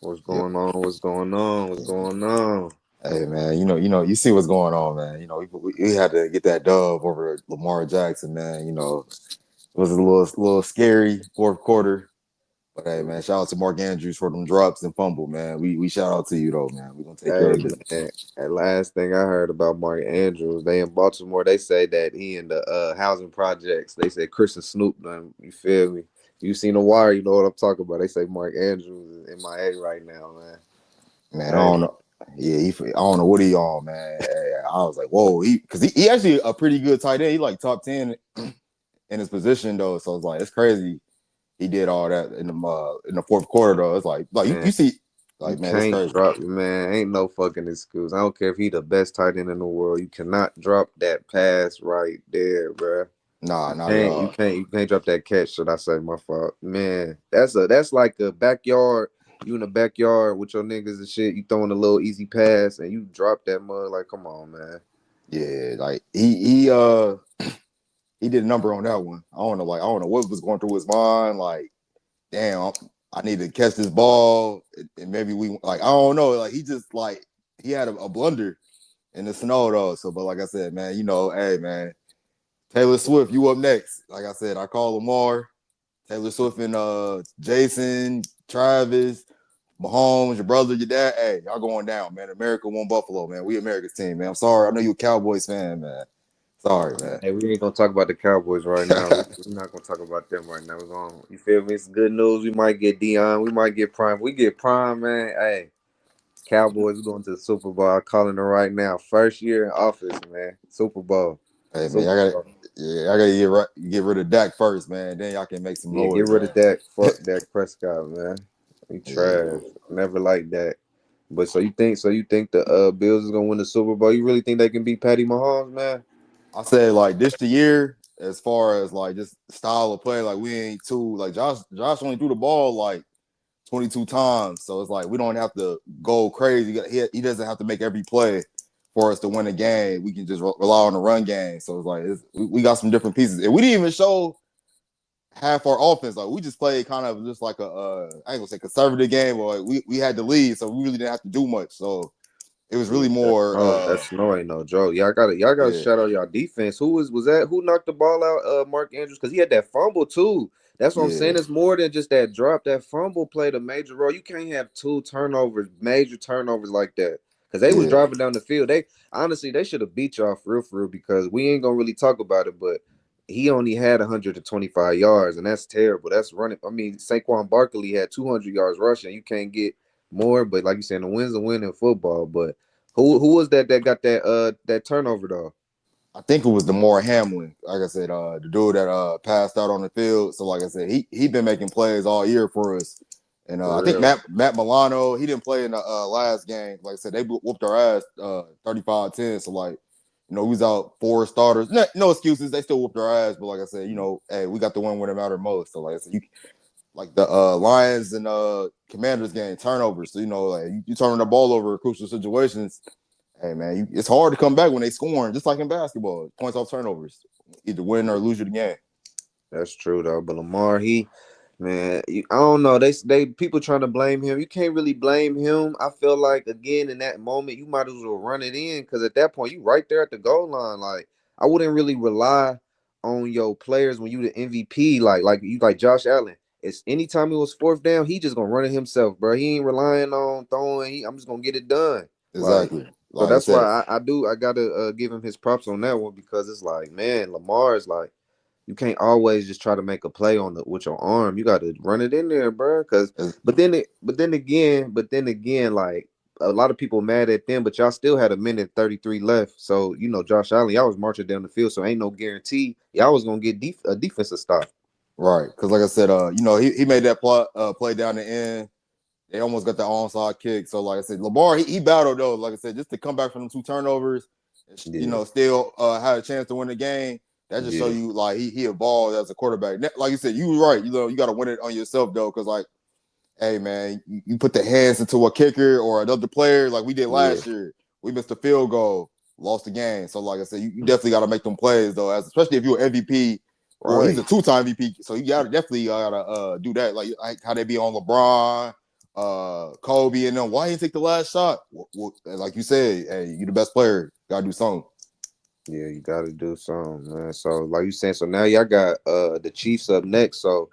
What's Yep. going on? What's going on? What's going on? Hey man, you see what's going on, man. We had to get that dub over Lamar Jackson, man. It was a little scary fourth quarter, but hey, man, shout out to Mark Andrews for them drops and fumble, man. We shout out to you though, man. We gonna take care Hey of business. man, that last thing I heard about Mark Andrews, they in Baltimore, they say that he in the housing projects. They say Christian Snoop done. You feel me? You seen the wire, you know what I'm talking about. They say Mark Andrews is in MIA right now, man. Man, I Hey, don't know. Yeah, I don't know what he on, man. Hey, I was like, whoa, he actually a pretty good tight end. He like top 10 in his position though, so it's like it's crazy he did all that in the fourth quarter though. It's like you man, see, you like man, it's can't crazy. drop, man. Ain't no fucking excuse. I don't care if he the best tight end in the world. You cannot drop that pass right there, bruh. Nah, You not at can't, you all. can't, you can't drop that catch. Should I say my fault, man? That's like a backyard. You in the backyard with your niggas and shit. You throwing a little easy pass and you drop that mud. Like, come on, man. Yeah, like he did a number on that one. I don't know what was going through his mind. Like, damn, I need to catch this ball, and maybe we like I don't know. Like he just like he had a blunder in the snow though. So, but like I said, man, hey man, Taylor Swift, you up next? Like I said, I call Lamar, Taylor Swift, and Jason, Travis, Mahomes, your brother, your dad. Hey, y'all going down, man. America won Buffalo, man. We America's team, man. I'm sorry. I know you a Cowboys fan, man. Sorry, man. Hey, we ain't gonna talk about the Cowboys right now. We're not gonna talk about them right now. We're gonna, you feel me? It's good news. We might get Dion. We might get Prime. We get Prime, man. Hey, Cowboys going to the Super Bowl. I'm calling it right now. First year in office, man. Super Bowl. Hey, man, Super Bowl. I gotta get rid of Dak first, man. Then y'all can make some Yeah, get noise, rid of man. Dak. Fuck Dak Prescott, man. He Yeah, trash. Never like that. But so you think the Bills is gonna win the Super Bowl? You really think they can beat Patty Mahomes, man? I said like this the year as far as like just style of play. Like we ain't too like Josh only threw the ball like 22 times, so it's like we don't have to go crazy. He doesn't have to make every play for us to win a game. We can just rely on the run game. So it's like we got some different pieces, and we didn't even show half our offense. Like we just played kind of just like I ain't gonna say conservative game, but like, we had the lead, so we really didn't have to do much. So it was Yeah, really more that snow ain't no joke. Y'all gotta yeah, shout out y'all defense. Who was that? Who knocked the ball out? Mark Andrews, because he had that fumble too. That's what I'm saying. yeah, It's more than just that drop. That fumble played a major role. You can't have two turnovers, major turnovers like that. Because they was yeah, driving down the field. They honestly they should have beat y'all for real, because we ain't gonna really talk about it, but he only had 125 yards, and that's terrible. That's running. I mean, Saquon Barkley had 200 yards rushing. You can't get more, but like you said, the win's a win in football. But who was that got that turnover though? I think it was Demore Hamlin. Like I said, the dude that passed out on the field. So like I said, he been making plays all year for us. And I For think real. Matt Milano, he didn't play in the last game. Like I said, they whooped our ass 35-10. So like, we was out four starters. No excuses. They still whooped our ass. But like I said, hey, we got the win when it mattered most. So like I said, like the Lions and Commanders game turnovers. So like you turning the ball over in crucial situations. Hey man, it's hard to come back when they scoring, just like in basketball. Points off turnovers, either win or lose you the game. That's true though. But Lamar, I don't know. They people trying to blame him. You can't really blame him. I feel like again in that moment you might as well run it in, because at that point you right there at the goal line. Like I wouldn't really rely on your players when you the MVP. Like Josh Allen. It's anytime it was fourth down, he just gonna run it himself, bro. He ain't relying on throwing. I'm just gonna get it done. Like Exactly. so Like I that's said, why I gotta give him his props on that one, because it's like, man, Lamar is like, you can't always just try to make a play on the with your arm. You got to run it in there, bro. Cause, but then again, like a lot of people mad at them, but y'all still had a minute 33 left. So Josh Allen, y'all was marching down the field, so ain't no guarantee y'all was gonna get a defensive stop. right? Because like I said, he made that play down the end. They almost got that onside kick. So like I said, Lamar he battled though. Like I said, just to come back from them two turnovers, Yeah, still had a chance to win the game. That just show yeah, you like he evolved as a quarterback. Like you said, you were right. You got to win it on yourself though, because like hey man, you put the hands into a kicker or another player like we did yeah. last year. We missed a field goal, lost the game. So like I said, you definitely got to make them plays though, especially if you're MVP. Well, he's Right. a two-time MVP, so you gotta definitely gotta do that. Like how they be on LeBron, Kobe and them. Why he didn't take the last shot? Well, like you said, hey, you the best player. Gotta do something. Yeah, you gotta do something, man. So like you saying, so now y'all got the Chiefs up next. So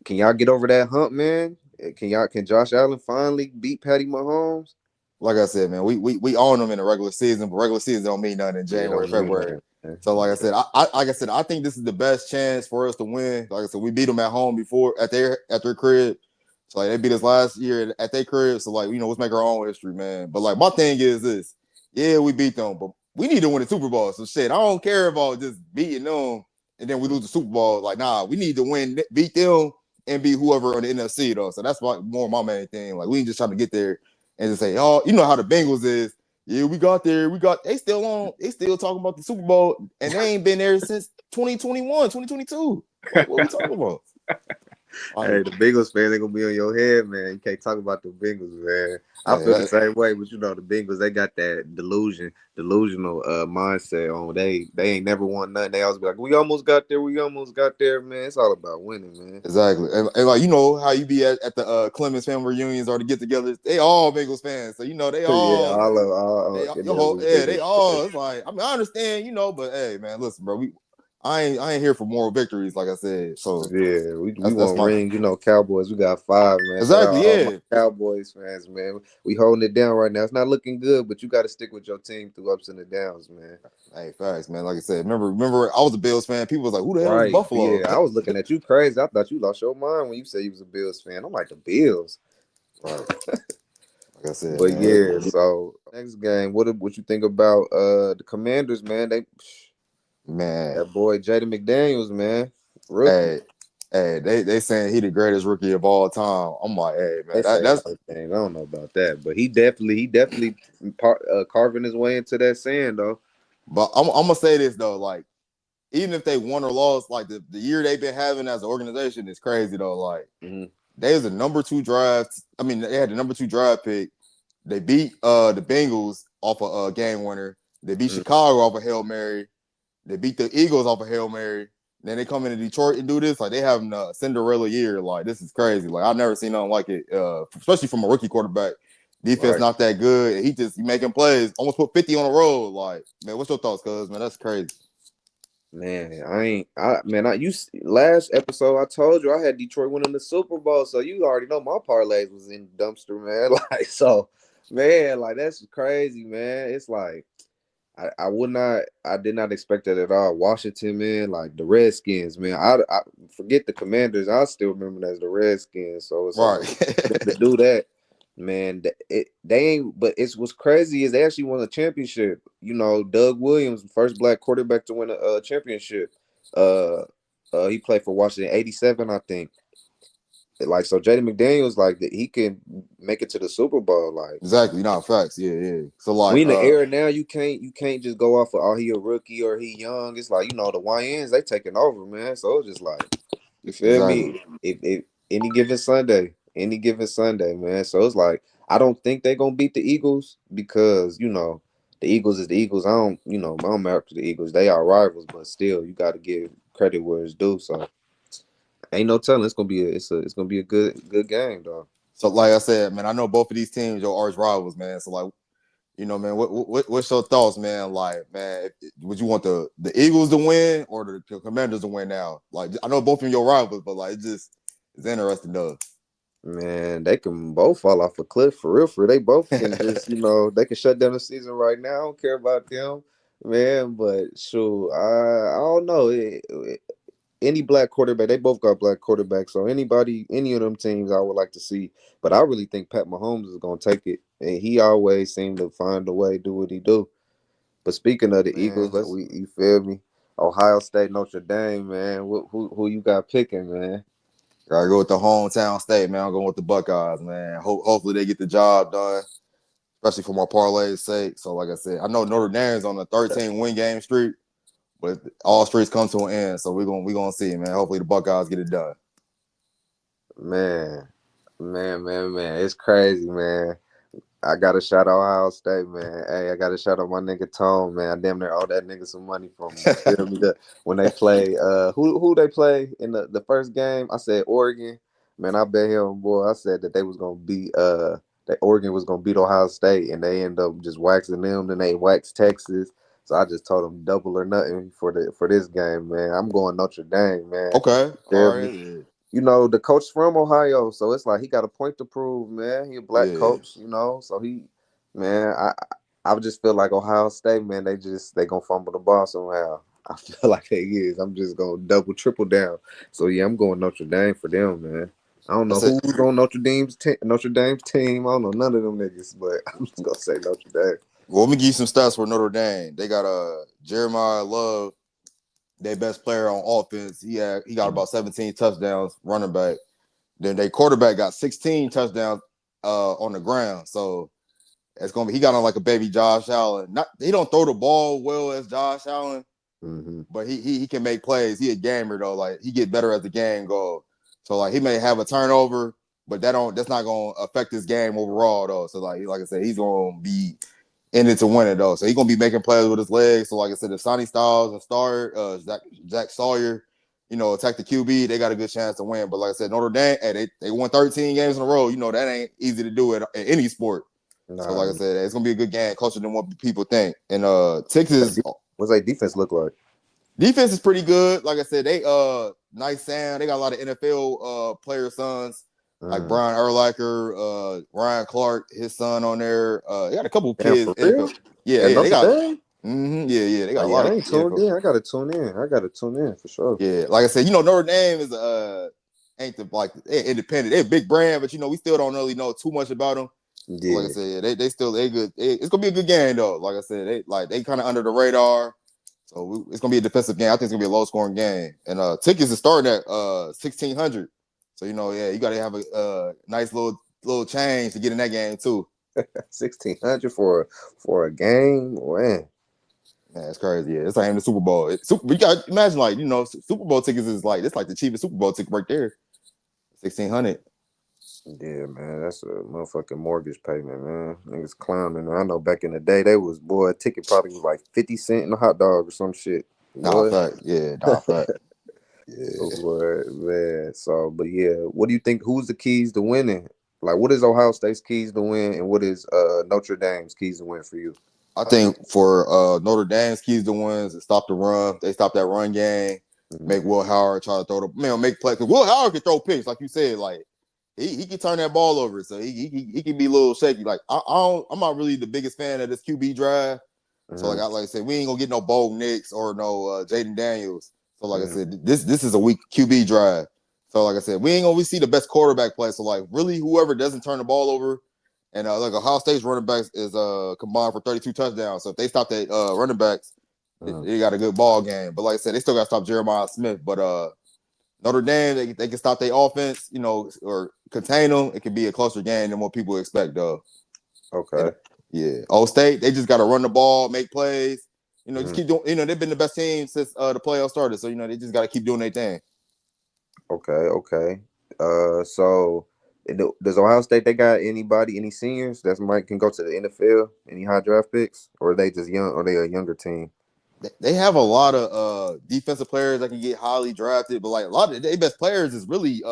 can y'all get over that hump, man? Can Josh Allen finally beat Patty Mahomes? Like I said, man, we own them in the regular season, but regular season don't mean nothing in Yeah, January, don't mean February. that, man. So, like I said, like I said, I think this is the best chance for us to win. Like I said, we beat them at home before at their crib. So like they beat us last year at their crib. So like let's make our own history, man. But like my thing is this: yeah, we beat them, but we need to win the Super Bowl. So shit, I don't care about just beating them and then we lose the Super Bowl. Like nah, we need to win, beat them, and beat whoever on the NFC though. So that's more my main thing. Like we ain't just trying to get there and just say, oh, you know how the Bengals is. Yeah, we got there. They still talking about the Super Bowl, and they ain't been there since 2021, 2022. Like, what we talking about? Hey, Like, the Bengals fans ain't gonna be on your head, man. You can't talk about the Bengals, man. I hey, feel the same way, but the Bengals, they got that delusional mindset on. They ain't never won nothing. They always be like, we almost got there, man. It's all about winning, man. exactly. And like, how you be at the Clements family reunions or the get-togethers, they all Bengals fans. So, Yeah, all your them whole, was yeah, they Bengals all, fans. it's like, I mean, I understand, but hey, man, listen, bro, I ain't here for moral victories, like I said. So Yeah, we that's won't my, ring, Cowboys. We got five, man. Shout out exactly, all my yeah. Cowboys fans, man. We holding it down right now. It's not looking good, but you got to stick with your team through ups and the downs, man. Hey, facts, man. Like I said, remember, I was a Bills fan. People was like, "Who the hell is Right. Buffalo?" Yeah, I was looking at you crazy. I thought you lost your mind when you said you was a Bills fan. I'm like, the Bills. Right. Like I said, But man, yeah, so next game, what you think about the Commanders, man? man, That boy Jaden McDaniels, man. Rookie. hey, they saying he the greatest rookie of all time. I'm like, hey, man, They say a that's. lot of things. I don't know about that. But he definitely carving his way into that sand though. But I'm gonna say this though, like, even if they won or lost, like the year they've been having as an organization is crazy though. Like, Hmm. they was a number two draft. I mean, they had the number two draft pick. They beat the Bengals off a game winner. They beat Chicago off a Hail Mary. They beat the Eagles off a Hail Mary. Then they come into Detroit and do this. Like they having a Cinderella year. Like this is crazy. Like I've never seen nothing like it. Especially from a rookie quarterback. Defense Right. not that good. He making plays. Almost put 50 on the road. Like man, what's your thoughts, cuz man? That's crazy. Man, last episode I told you I had Detroit winning the Super Bowl, so you already know my parlays was in dumpster, man. Like so, man, like that's crazy, man. It's like I did not expect that at all. Washington, man, like the Redskins, man. I forget the Commanders. I still remember them as the Redskins. So it's like Right. them to do that, man. They ain't. But it's what's crazy is they actually won a championship. Doug Williams, first black quarterback to win a championship. Uh, he played for Washington '87, I think. Like so, Jaden McDaniels, like he can make it to the Super Bowl, like. Exactly. Not facts. Yeah, yeah. So like We in the era now. You can't just go off of he a rookie or he young. It's like the YNs they taking over, man. So it's just like you feel exactly. me. If any given Sunday, man. So it's like I don't think they gonna beat the Eagles because the Eagles is the Eagles. I'm out to the Eagles. They are rivals, but still you got to give credit where it's due. So ain't no telling. It's gonna be a good game, dog. So like I said, man, I know both of these teams your arch rivals, man. So like man, what's your thoughts, man? Like, man, would you want the Eagles to win or the Commanders to win now? Like, I know both of them your rivals, but like, it's interesting though. Man, they can both fall off a cliff for real. For real. They both can just, they can shut down the season right now. I don't care about them, man. But sure, I don't know. Any black quarterback, they both got black quarterbacks. So any of them teams, I would like to see. But I really think Pat Mahomes is gonna take it, and he always seemed to find a way, do what he do. But speaking of the Man, Eagles, you feel me? Ohio State, Notre Dame, man. Who you got picking, man? gotta go with the hometown state, man. I'm going with the Buckeyes, man. Hopefully they get the job done, especially for my parlay's sake. So, like I said, I know Notre Dame's on a 13 win game streak, but all streaks come to an end. So we gonna see, man. Hopefully the Buckeyes get it done. Man, man. It's crazy, man. I gotta shout out Ohio State, man. Hey, I gotta shout out my nigga Tone, man. I damn near owe that nigga some money from him. You feel me? When they play, who they play in the first game? I said Oregon. Man, I bet him, boy. I said that they was gonna beat that Oregon was gonna beat Ohio State, and they end up just waxing them. Then they waxed Texas. So I just told them double or nothing for this game, man. I'm going Notre Dame, man. Okay, Feel all me? right, yeah, The coach from Ohio, so it's like he got a point to prove, man. He a black yeah. coach, so man, I just feel like Ohio State, man. They gonna fumble the ball somehow. I feel like they is. I'm just gonna double, triple down. So yeah, I'm going Notre Dame for them, man. I don't know That's it. who's on Notre Dame's team. I don't know none of them niggas, but I'm just gonna say Notre Dame. Well, let me give you some stats for Notre Dame. They got Jeremiah Love, their best player on offense. He got about 17 touchdowns, running back. Then their quarterback got 16 touchdowns on the ground. So it's gonna be he got on like a baby Josh Allen. Not he don't throw the ball well as Josh Allen, Mm-hmm. but he can make plays. He a gamer though. Like he get better as the game goes. So like he may have a turnover, but that's not gonna affect his game overall though. So like I said, he's gonna be in it to win it though. So he's gonna be making plays with his legs. So like I said, if Sonny Styles and Zach Sawyer, attack the QB, they got a good chance to win. But like I said, Notre Dame, hey, they won 13 games in a row. That ain't easy to do it in any sport. So like I Nah, said, it's gonna be a good game, closer than what people think. And what's that, Texas what's that defense look like? defense is pretty good. Like I said, they nice sound. They got a lot of NFL player sons like Mm. Brian Urlacher, Ryan Clark, his son on there. They got a couple Damn, kids for real? NFL. Yeah, At yeah, they Notre got. Dame? Yeah, they Oh got a yeah, lot I of ain't tuned NFL. in. I gotta tune in. I gotta tune in for sure. Yeah, like I said, Notre Dame is ain't the like they're independent. They're a big brand, but we still don't really know too much about them. So like I Yeah, said, they good. It's gonna be a good game though. Like I said, they kind of under the radar. So it's gonna be a defensive game. I think it's gonna be a low scoring game. And tickets are starting at 1,600. So yeah, you gotta have a nice little change to get in that game too. 1,600 for a game, man. Man, it's crazy. Yeah, it's like in the Super Bowl. You got to imagine like Super Bowl tickets is like it's like the cheapest Super Bowl ticket right there. 1,600. Yeah, man, that's a motherfucking mortgage payment, man. Niggas clowning. I know back in the day, they was boy, a ticket probably was like 50 cents in a hot dog or some shit. Nah, Boy, fact. Yeah, nah, fact. Yeah. boy, man. So, but yeah, what do you think? Who's the keys to winning? Like, what is Ohio State's keys to win, and what is Notre Dame's keys to win for you? I think for Notre Dame's keys to wins is stop the run. They stop that run game. Make Mm-hmm. Will Howard try to throw make play because Will Howard can throw picks, like you said. Like he can turn that ball over, so he can be a little shaky. Like I'm not really the biggest fan of this QB drive. So Mm-hmm. like I said, we ain't gonna get no Bo Nix or no Jaden Daniels. So like I Mm-hmm. said, this is a weak QB drive. So like I said, we ain't gonna see the best quarterback play. So like really, whoever doesn't turn the ball over, and like Ohio State's running backs is combined for 32 touchdowns. So if they stop that running backs, Mm-hmm. they got a good ball game. But like I said, they still got to stop Jeremiah Smith. But Notre Dame, they can stop their offense, or contain them. It can be a closer game than what people expect, though. And Okay. yeah, Old State, they just got to run the ball, make plays. Just Mm-hmm. keep doing. They've been the best team since the playoffs started. So they just got to keep doing their thing. Okay. Okay. So does Ohio State they got any seniors that might can go to the NFL? Any high draft picks, or are they just young? Or they a younger team? They have a lot of defensive players that can get highly drafted, but like a lot of their best players is really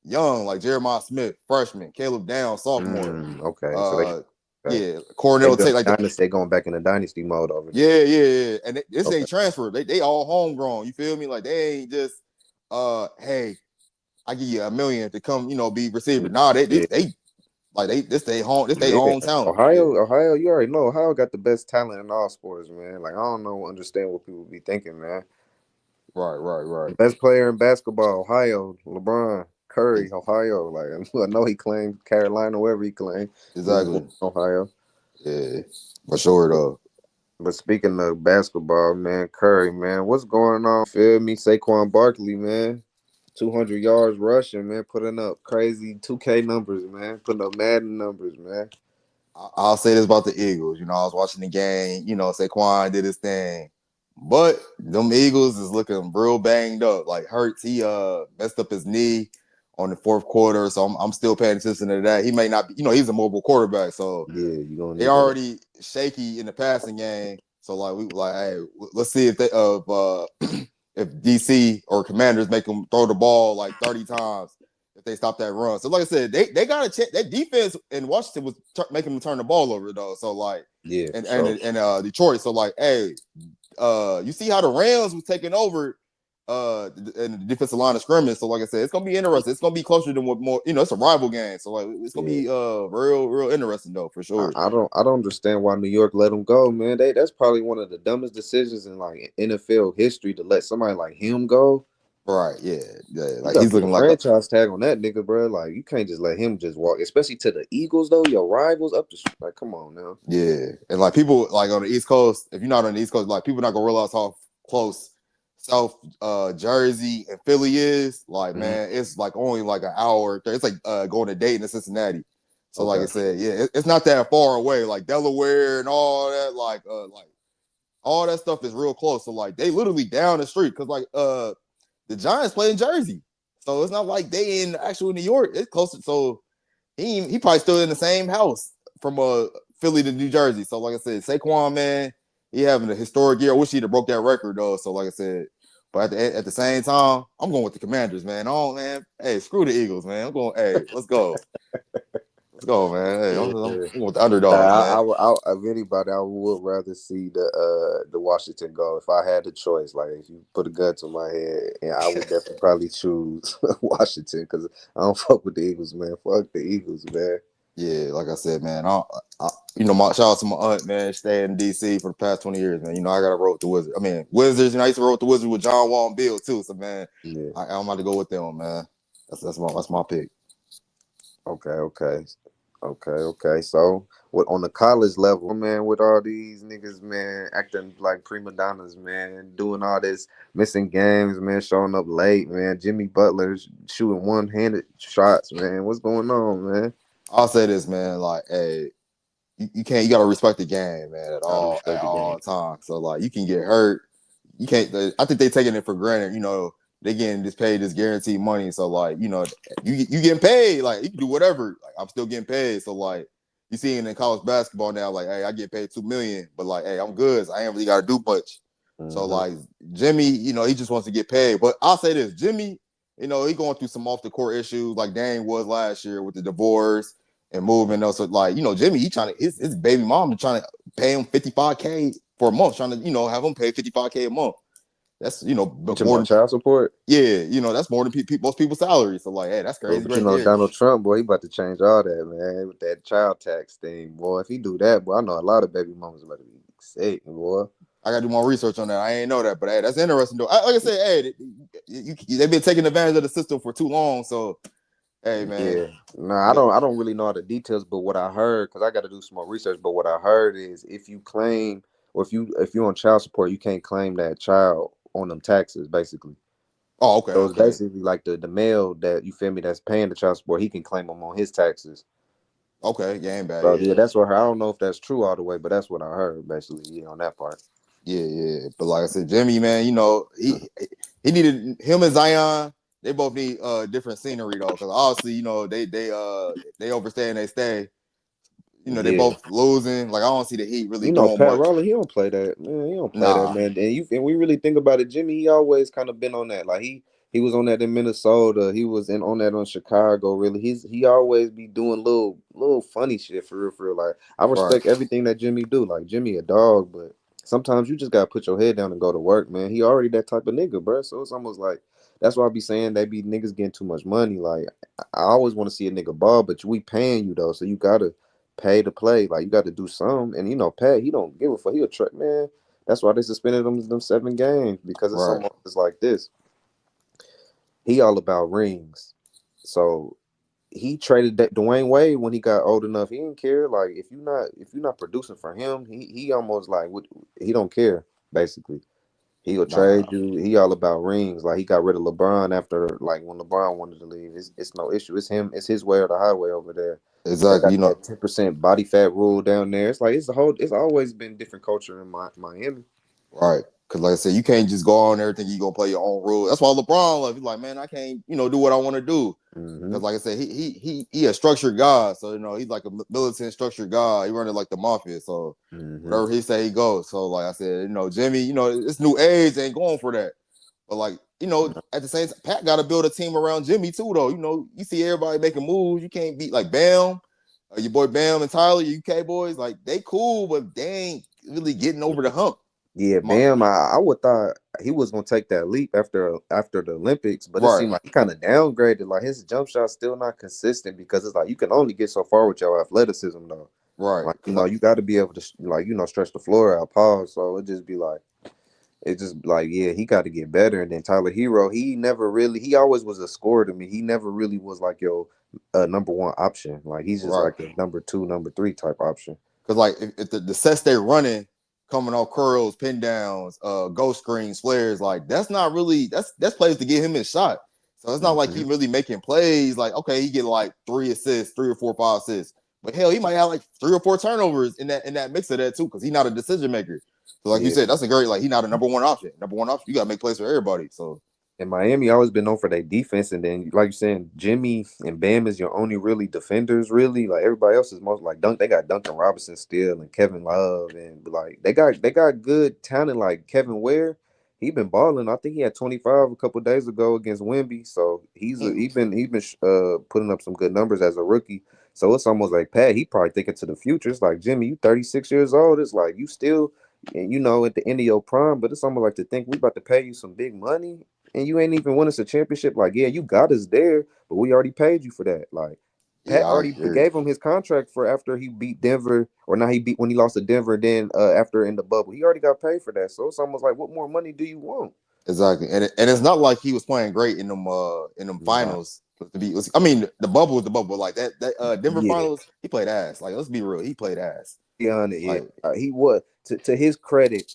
young, like Jeremiah Smith, freshman, Caleb Downs, sophomore. Okay. So Uh okay. yeah, They Cornell Tate, built like dynasty. They going back in the dynasty mode over there. yeah. And this Okay. ain't transfer. They all homegrown. You feel me? Like they ain't just hey, I give you a million to come, be receiver. Nah, Yeah. they like this they Yeah. own talent. Yeah. Ohio. You already know Ohio got the best talent in all sports, man. Like I don't know, understand what people be thinking, man. Right. Best player in basketball, Ohio, LeBron. Curry, Ohio. Like I know he claimed Carolina, wherever he claimed. He was born Exactly. in Ohio. Yeah. For sure though. But speaking of basketball, man, Curry, man, what's going on? Feel me? Saquon Barkley, man. 200 yards rushing, man, putting up crazy 2K numbers, man, putting up Madden numbers, man. I'll say this about the Eagles. I was watching the game. Saquon did his thing, but them Eagles is looking real banged up. Like Hurts, he messed up his knee on the fourth quarter, so I'm still paying attention to that. He may not be, he's a mobile quarterback, so Yeah, you gonna they need that. already shaky in the passing game. So like we like, hey, let's see if they if DC or Commanders make them throw the ball like 30 times. if they stop that run. So like I said, they got a chance. That defense in Washington was making them turn the ball over though. So like, Yeah, and for and sure. and Detroit. So like, hey, you see how the Rams was taking over and the defensive line of scrimmage. So like I said, it's gonna be interesting. It's gonna be closer than what more, it's a rival game. So like it's gonna Yeah. be real interesting though, for sure. I don't understand why New York let him go, man. That's probably one of the dumbest decisions in like NFL history to let somebody like him go. Right, yeah, yeah. You Like gotta he's put a looking like a franchise tag on that nigga, bro. Like you can't just let him just walk, especially to the Eagles though. Your rivals up to like, come on now. yeah. And like people like on the East Coast, if you're not on the East Coast, like people not gonna realize how close South Jersey and Philly is. Like, Hmm. man, it's like only like an hour. It's like going to Dayton to Cincinnati. So like I Okay. said, yeah, it's not that far away. Like Delaware and all that, like all that stuff is real close. So like they literally down the street because like the Giants play in Jersey, so it's not like they in actual New York. It's closer. So he probably still in the same house from Philly to New Jersey. So like I said, Saquon, man, he having a historic year. I wish he'd have broke that record though. So like I said, but at the same time, I'm going with the Commanders, man. Oh man, hey, screw the Eagles, man. I'm going. Hey, let's go. Let's go, man. Hey, I'm Yeah. going with the underdogs, man. Of anybody, I would rather see the Washington go if I had the choice. Like if you put a gun to my head, and I would definitely probably choose Washington because I don't fuck with the Eagles, man. Fuck the Eagles, man. Yeah, like I said, man, my shout out to my aunt, man, staying in DC for the past 20 years, man. I got to roll with the Wizards. I mean, Wizards, I used to roll with the Wizards with John Wall and Bill too. So man, Yeah. I'm about to go with them, man. That's my pick. Okay. So, what on the college level, man, with all these niggas, man, acting like prima donnas, man, doing all this, missing games, man, showing up late, man. Jimmy Butler shooting one-handed shots, man. What's going on, man? I'll say this, man. Like, hey, you gotta respect the game, man, Gotta at respect the all game. times. So like you can get hurt. You can't I think they taking it for granted, they getting this paid this guaranteed money. So like, you getting paid, like you can do whatever. Like I'm still getting paid. So like you see in college basketball now, like, hey, I get paid 2 million, but like, hey, I'm good. So I ain't really gotta do much. So Hmm. like Jimmy, he just wants to get paid. But I'll say this, Jimmy, he going through some off the court issues like Dane was last year with the divorce and moving. So like, Jimmy, he trying to his baby mom trying to pay him 55K for a month, trying to have him pay 55K a month. That's You talking more about than child support? yeah, that's more than most people's salary. So like, hey, that's crazy But you right know, there. Donald Trump, boy, he about to change all that, man, with that child tax thing, boy. If he do that, boy, I know a lot of baby mamas about to be sick, boy. I gotta do more research on that. I ain't know that, but hey, that's interesting though. Like I said, hey, they've been taking advantage of the system for too long. So hey, man, Yeah, no, I don't really know all the details, but what I heard, because I got to do some more research. But what I heard is, if you claim, or if you're on child support, you can't claim that child on them taxes, basically. oh okay, So it's okay, basically like the male that, you feel me, that's paying the child support, he can claim them on his taxes. okay, yeah, ain't bad, So yeah. yeah, that's what I don't know if that's true all the way, but that's what I heard basically. Yeah, on that part. Yeah, yeah. But like I said, Jimmy, man, he needed him and Zion. They both need different scenery though, because obviously, they overstay and they stay. They Yeah. both losing. Like I don't see the Heat really You know, doing Pat much. Riley, he don't play that, man. He don't play that, Nah, man. And we really think about it, Jimmy, he always kind of been on that. Like he was on that in Minnesota. He was in on that on Chicago. Really, he always be doing little funny shit for real, for real. Like I right, respect everything that Jimmy do. Like Jimmy a dog, but sometimes you just gotta put your head down and go to work, man. He already that type of nigga, bro. So it's almost like that's why I be saying they be niggas getting too much money. Like I always want to see a nigga ball, but we paying you though, so you gotta pay to play. Like you got to do some. And Pat, he don't give a fuck. He a truck man. That's why they suspended them 7 games because it's right. almost it's like this. He all about rings. So he traded that Dwayne Wade when he got old enough. He didn't care. Like if you're not producing for him, he almost like he don't care basically. He'll trade Nah, you. He all about rings. Like he got rid of LeBron after like when LeBron wanted to leave. It's no issue. It's him. It's his way or the highway over there. They exactly. got that 10% body fat rule down there. It's like it's always been different culture in Miami. Right. Because like I said, you can't just go on there thinking you gonna play your own rules. That's why LeBron love. He's like, man, I can't, do what I want to do. Hmm. Because like I said, he a structured guy. So he's like a militant structured guy. He running like the mafia. So Hmm. whatever he say, he goes. So like I said, Jimmy, it's new age, ain't going for that. But like at the same time, Pat got to build a team around Jimmy too, though. You see everybody making moves. You can't beat like Bam, your boy Bam and Tyler, your UK boys. Like they cool, but they ain't really getting over the hump. Yeah, My, Bam. I would thought he was gonna take that leap after the Olympics, but it right, seemed like he kind of downgraded. Like his jump shot's still not consistent because it's like you can only get so far with your athleticism, though. right. Like Cause like, you got to be able to like stretch the floor out. Pause. So it just be like it just like yeah, he got to get better. And then Tyler Hero, he always was a scorer to me. He never really was like your number one option. Like he's just right. like a number two, number three type option. Because like if the sets they're running, coming off curls, pin downs, ghost screens, flares, like that's not really that's plays to get him his shot. So it's not like he Hmm. really making plays. Like okay, he get like 3 assists, 3 or 4, 5 assists, but hell, he might have like 3 or 4 turnovers in that mix of that too, because he's not a decision maker. So like you Yeah. said, that's a great like he's not a number one option. Number one option, you gotta make plays for everybody. So And Miami always been known for their defense, and then like you saying, Jimmy and Bam is your only really defenders. Really, like everybody else is most like Dunk. They got Duncan Robinson still and Kevin Love, and like they got good talent like Kevin Ware. He been balling. I think he had 25 a couple days ago against Wemby. So he been putting up some good numbers as a rookie. So it's almost like Pat. He probably thinking to the future. It's like Jimmy, you 36 years old. It's like you still, and at the end of your prime. But it's almost like to think we about to pay you some big money and you ain't even won us a championship. Like, yeah, you got us there, but we already paid you for that. Like, yeah, Pat I already agree. gave him his contract for after he beat Denver, or now he beat when he lost to Denver. Then after in the bubble, he already got paid for that. So it's almost like, what more money do you want? Exactly, and it's not like he was playing great in them Nah, finals. I mean, the bubble was the bubble. Like that Denver yeah, finals, he played ass. Like let's be real, he played ass. be honest, yeah. Like He was to his credit,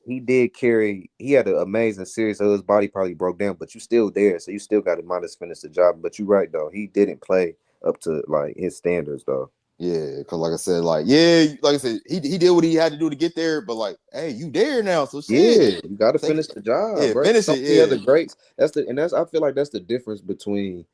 he did carry. He had an amazing series, so his body probably broke down. But you still there, so you still got to minus finish the job. But you right though, he didn't play up to like his standards though. yeah, because like I said, like yeah, like I said, he did what he had to do to get there. But like, hey, you there now, so shit, Yeah, you got to take finish the job, yeah, bro. finish So it, many other yeah, greats. I feel like that's the difference between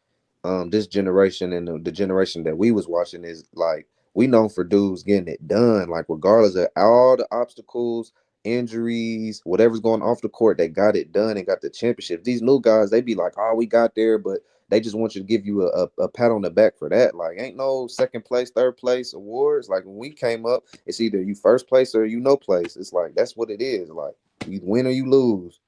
this generation and the generation that we was watching is like we known for dudes getting it done, like regardless of all the obstacles, injuries, whatever's going off the court, they got it done and got the championship. These new guys, they be like, oh, we got there, but they just want you to give you a pat on the back for that. Like, ain't no second place, third place awards. Like when we came up, it's either you first place or you no place. It's like that's what it is. Like you win or you lose.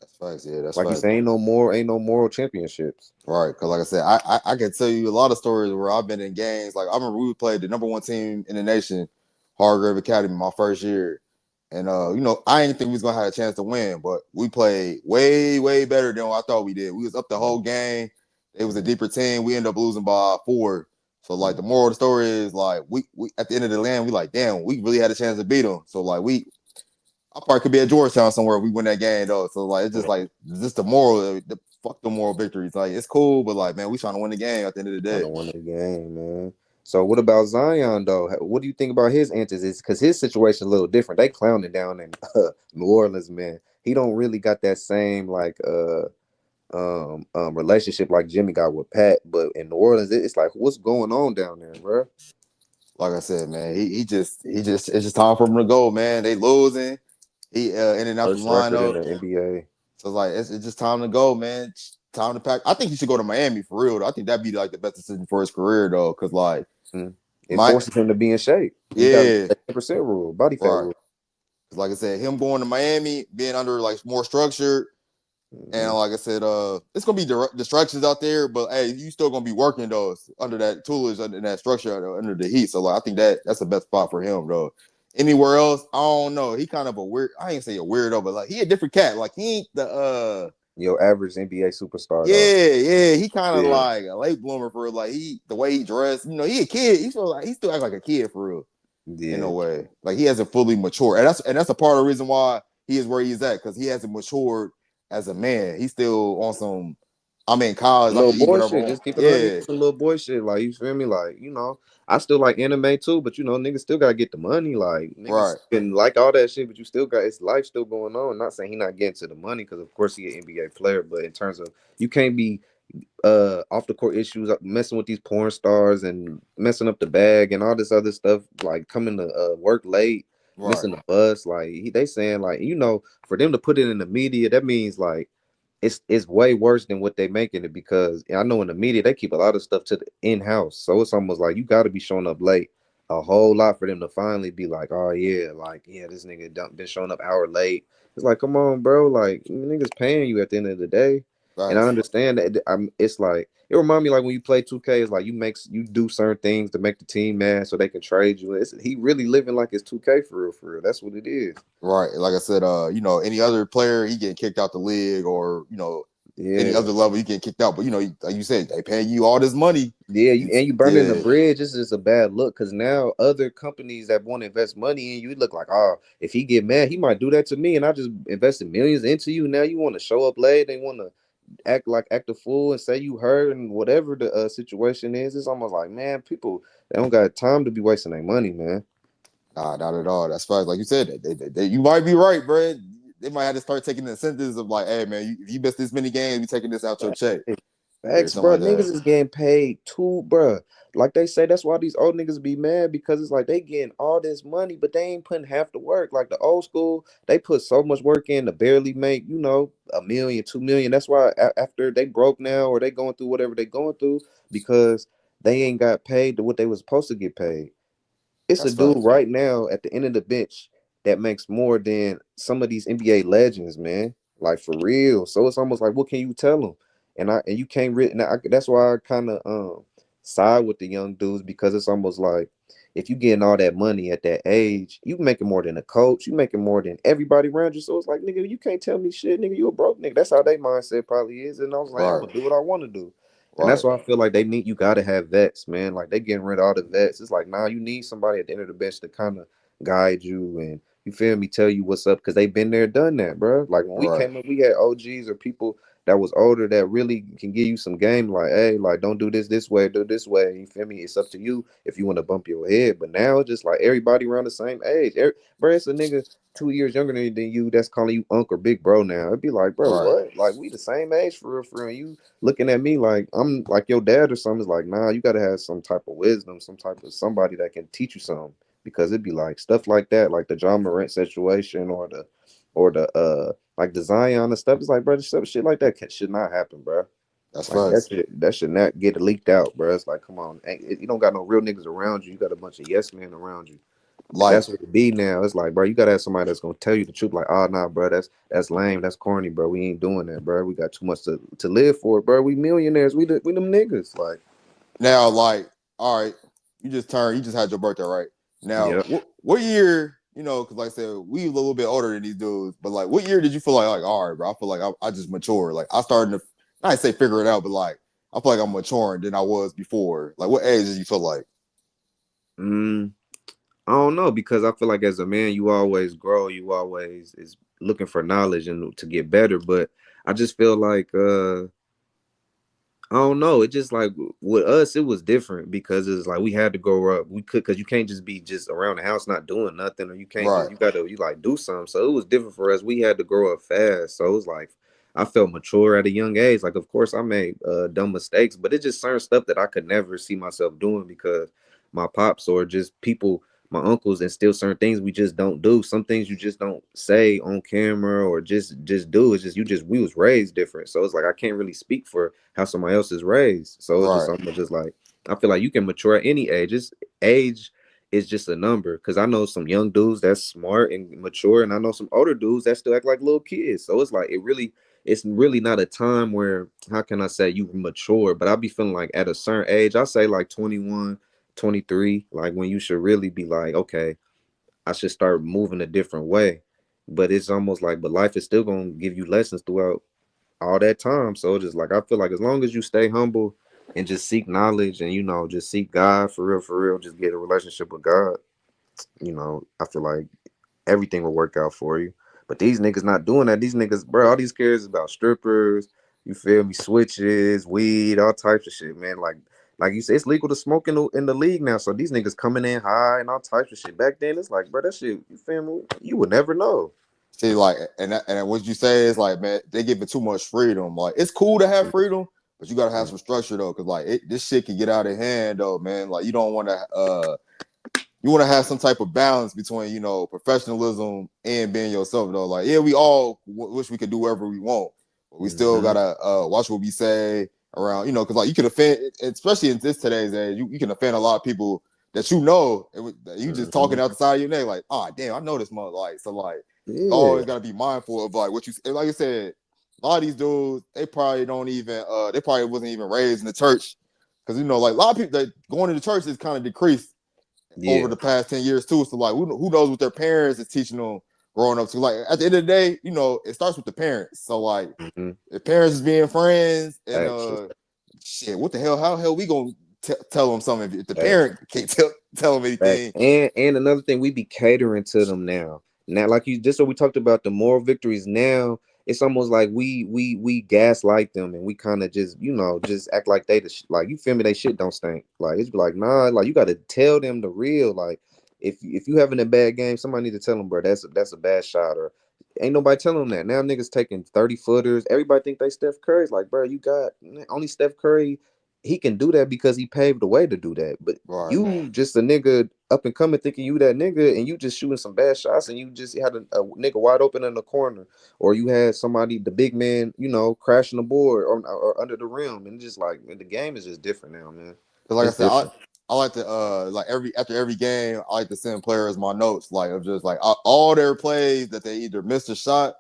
that's facts, yeah, that's Like you facts. say, ain't no moral championships. Right, because like I said, I can tell you a lot of stories where I've been in games. Like I remember we played the number one team in the nation, Hargrave Academy, my first year, and I didn't think we was gonna have a chance to win, but we played way way better than what I thought we did. We was up the whole game. It was a Mhm. deeper team. We ended up losing by 4. So like the moral of the story is like we at the end of the land we like damn we really had a chance to beat them. So like I probably could be at Georgetown somewhere if we win that game though. So like it's just like just the moral, fuck the moral victories. Like it's cool, but like man, we trying to win the game at the end of the Trying day. to win the game, man. So what about Zion though? What do you think about his antics? Is because his situation a little different. They clowning down in New Orleans, man. He don't really got that same like relationship like Jimmy got with Pat, but in New Orleans, it's like what's going on down there, bro? Like I said, man, he just it's just time for him to go, man. They losing. He in and out the First record in lineup. the NBA. So like it's just time to go, man. Time to pack. I think he should go to Miami for real. Though. I think that'd be like the best decision for his career though, because like Mm. It my forces him to be in shape. He got yeah, the 10% rule, body fat right. rule. 'Cause like I said, him going to Miami, being under like more structure. And Hmm. like I said, it's gonna be distractions out there, but hey, you still gonna be working those under that toolage under that structure under the heat. So like, I think that's the best spot for him, though. Anywhere else, I don't know. He kind of a weird. I ain't say a weirdo, but like he a different cat. Like he ain't the Your average NBA superstar though. yeah. He kind of Yeah, like a late bloomer for real. Like the way he dressed. He a kid. He still act like a kid for real in a yeah. way. Like he hasn't fully matured, and that's a part of the reason why he is where he's at because he hasn't matured as a man. He's still on some. I'm in college. I Little can eat boy whatever I shit. want. Just keep it on you. Yeah, Some little boy shit. Like you feel me? Like I still like anime too, but niggas still gotta get the money. Like niggas right, can like all that shit, but you still got it's life still going on. Not saying he not getting to the money because of course he an NBA player, but in terms of you can't be off the court issues, messing with these porn stars and messing up the bag and all this other stuff, like coming to work late, right. missing the bus. Like they saying like for them to put it in the media, that means like it's way worse than what they making it because I know in the media they keep a lot of stuff to the in house, so it's almost like you got to be showing up late a whole lot for them to finally be like, oh yeah, like yeah, this nigga done been showing up hour late. It's like, come on, bro, like niggas paying you at the end of the day, and I Facts. understand that. It's like it remind me like when you play 2K, it's like you do certain things to make the team mad so they can trade you. He really living like it's 2K for real, for real. That's what it is. Right. Like I said, any other player, he getting kicked out the league, or any Yeah. other level, he getting kicked out. But like you said, they paying you all this money. Yeah, you burning the Yeah, bridge. This is a bad look because now other companies that want to invest money in you, it look like, oh, if he get mad, he might do that to me, and I just invested millions into you. Now you want to show up late, they want to act a fool and say you hurt and whatever the situation is. It's almost like, man, people they don't got time to be wasting their money, man. nah, not at all. That's fine. Like you said, you might be right, bro. They might have to start taking the incentives of like, hey man, if you missed this many games, we taking this out your check or Facts, something bro. like Niggas that. is getting paid too, bro. Like they say, that's why these old niggas be mad because it's like they getting all this money, but they ain't putting half the work. Like the old school, they put so much work in to barely make, 1 million, 2 million. That's why after they broke now or they going through whatever they going through because they ain't got paid to what they was supposed to get paid. It's a That's dude facts. right now at the end of the bench that makes more than some of these NBA legends, man. Like for real. So it's almost like, what can you tell them? And you can't really. That's why I kind of side with the young dudes because it's almost like if you getting all that money at that age, you making more than a coach, you making more than everybody around you. So it's like, nigga, you can't tell me shit, nigga. You a broke nigga. That's how they mindset probably is. And I was like, I'm Right, gonna do what I want to do. And that's right, why I feel like they need you gotta have vets, man. Like they getting rid of all the vets. It's like, nah, you need somebody at the end of the bench to kind of guide you and you feel me, tell you what's up because they've been there, done that, bro. Like when we right. came up, we had OGs or people that was older that really can give you some game. Like, hey, like don't do this way, do this way. You feel me? It's up to you if you want to bump your head. But now it's just like everybody around the same age. Bro, it's a nigga 2 years younger than you that's calling you uncle or big bro now. It'd be like, bro, Right. what? Like we the same age for real, for real. You looking at me like I'm like your dad or something. It's like, nah, you gotta have some type of wisdom, some type of somebody that can teach you something. Because it'd be like stuff like that, like the John Morant situation or the like the Zion and stuff. It's like, bro, stuff shit like that should not happen, bro. That's Like that facts. shit that should not get leaked out, bro. It's like, come on, you don't got no real niggas around you. You got a bunch of yes men around you. And Like that's what it be now. It's like, bro, you gotta have somebody that's gonna tell you the truth. Like, oh nah, bro, that's lame, that's corny, bro. We ain't doing that, bro. We got too much to live for, bro. We millionaires. We them niggas. Like, now, all right, you just had your birthday, right? Now, yep. what year? Because like I said, we a little bit older than these dudes, but like, what year did you feel like, all right, bro? I feel like I just matured. Like I started to, not say figure it out, but like I feel like I'm maturing than I was before. Like, what age did you feel like? Mm, I don't know because I feel like as a man, you always grow. You always is looking for knowledge and to get better. But I just feel like I don't know. It just like with us, it was different because it's like we had to grow up. We could because you can't just be just around the house not doing nothing, or you can't just Right, you like do something. So it was different for us. We had to grow up fast. So it was like I felt mature at a young age. Like of course I made dumb mistakes, but it's just certain stuff that I could never see myself doing because my pops or just people, my uncles, instill certain things we just don't do. Some things you just don't say on camera or just do. It's just we was raised different. So it's like I can't really speak for how somebody else is raised. So it's just right. something just like I feel like you can mature at any age. Age is just a number. Cause I know some young dudes that's smart and mature, and I know some older dudes that still act like little kids. So it's like it's really not a time where how can I say you mature, but I be feeling like at a certain age, I say like 21, 23, like when you should really be like, okay, I should start moving a different way. But it's almost like, but life is still gonna give you lessons throughout all that time. So just like I feel like as long as you stay humble and just seek knowledge and just seek God for real, just get a relationship with God, I feel like everything will work out for you. But these niggas not doing that. These niggas, bro, all these cares is about strippers, you feel me, switches, weed, all types of shit, man. Like you said, it's legal to smoke in the league now. So these niggas coming in high and all types of shit. Back then, it's like, bro, that shit, you feel me? You would never know. See, like, and what you say is like, man, they give it too much freedom. Like, it's cool to have freedom, but you gotta have some structure though, because like this shit can get out of hand though, man. Like, you don't want to you want to have some type of balance between professionalism and being yourself though. Like, yeah, we all wish we could do whatever we want, We still gotta watch what we say around, because like you can offend, especially in this today's age, you can offend a lot of people that you just talking Mm-hmm. out the side of your neck, like, oh damn, I know this mother, like, so like you Yeah, always gotta be mindful of like what you, and like I said, a lot of these dudes, they probably don't even they probably wasn't even raised in the church. Cause like a lot of people that going to the church is kind of decreased over yeah. the past 10 years too. So like who knows what their parents is teaching them growing up to. Like at the end of the day, it starts with the parents. So like Mm-hmm. if parents is being friends and Facts, shit, what the hell? How the hell we gonna tell them something if the facts. parent can't tell them Facts. anything? And another thing, we be catering to them now. Now, like you just, so we talked about the moral victories. Now it's almost like we gaslight them, and we kind of just just act like they like, you feel me, they shit don't stink. Like it's like, nah, like you got to tell them the real. Like if you having a bad game, somebody need to tell them, bro, that's a bad shot. Or ain't nobody telling them that. Now niggas taking 30 footers. Everybody think they Steph Curry's. Like, bro, you got only Steph Curry. He can do that because he paved the way to do that. But Right. you just a nigga up and coming thinking you that nigga, and you just shooting some bad shots, and you just had a nigga wide open in the corner, or you had somebody, the big man, crashing the board, or under the rim, and just like, man, the game is just different now, man. Because like I It's said, different. I like to like after every game, I like to send players my notes, like of just like all their plays that they either missed a shot